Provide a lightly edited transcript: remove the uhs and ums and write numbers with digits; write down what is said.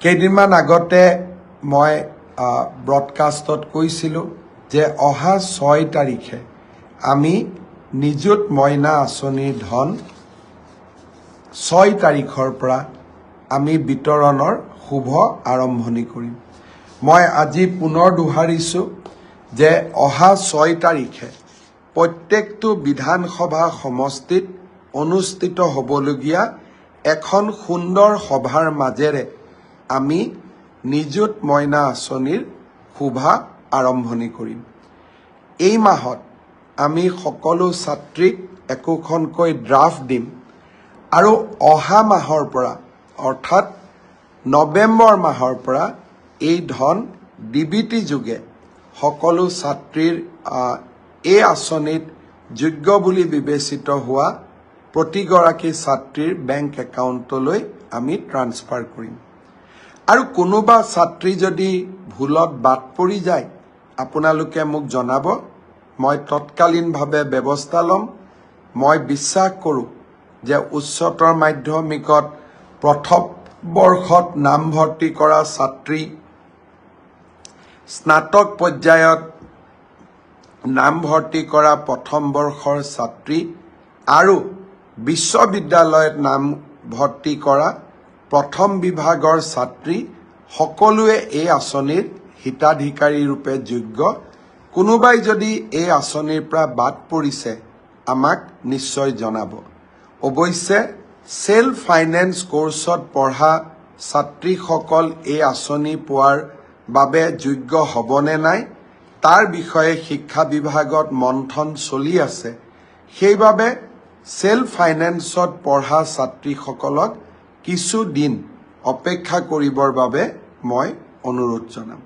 কেইদিনমান আগতে মই ব্ৰডকাষ্টত কৈছিলোঁ যে অহা 6 তাৰিখে আমি নিযুত মইনা আঁচনিৰ ধন 6 তাৰিখৰ পৰা আমি বিতৰণৰ শুভ আৰম্ভণি কৰিম। মই আজি পুনৰ দোহাৰিছোঁ যে অহা 6 তাৰিখে প্ৰত্যেকটো বিধানসভা সমষ্টিত অনুষ্ঠিত হ'বলগীয়া এখন সুন্দৰ সভাৰ মাজেৰে আমি নিযুত মইনা আঁচনিৰ শুভা আৰম্ভণি কৰিম। এই মাহত আমি সকলো ছাত্ৰীক একোখনকৈ ড্ৰাফ্ট দিম আৰু অহা মাহৰ পৰা অৰ্থাৎ নৱেম্বৰ মাহৰ পৰা এই ধন ডিবিটি যোগে সকলো ছাত্ৰীৰ এই আঁচনিত যোগ্য বুলি বিবেচিত হোৱা প্ৰতিগৰাকী ছাত্ৰীৰ বেংক একাউণ্টলৈ আমি ট্ৰান্সফাৰ কৰিম। আৰু কোনোবা ছাত্ৰী যদি ভুলত বাদ পৰি যায় আপোনালোকে মোক জনাব, মই তৎকালীনভাৱে ব্যৱস্থা ল'ম। মই বিশ্বাস কৰোঁ যে উচ্চতৰ মাধ্যমিকত প্ৰথম বৰ্ষত নামভৰ্তি কৰা ছাত্ৰী, স্নাতক পৰ্যায়ত নামভৰ্তি কৰা প্ৰথম বৰ্ষৰ ছাত্ৰী আৰু বিশ্ববিদ্যালয়ত নামভৰ্তি কৰা প্ৰথম বিভাগৰ ছাত্ৰী সকলোৱে এই আঁচনিৰ হিতাধিকাৰী ৰূপে যোগ্য। কোনোবাই যদি এই আঁচনিৰ পৰা বাদ পৰিছে আমাক নিশ্চয় জনাব। অৱশ্যে সেল্ফ ফাইনেন্স কোৰ্চত পঢ়া ছাত্ৰীসকল এই আঁচনি পোৱাৰ বাবে যোগ্য হ'বনে নাই তাৰ বিষয়ে শিক্ষা বিভাগত মন্থন চলি আছে। সেইবাবে সেল্ফ ফাইনেন্সত পঢ়া ছাত্ৰীসকলক কিছু দিন অপেক্ষা কৰিবৰ বাবে মই অনুৰোধ জনাম।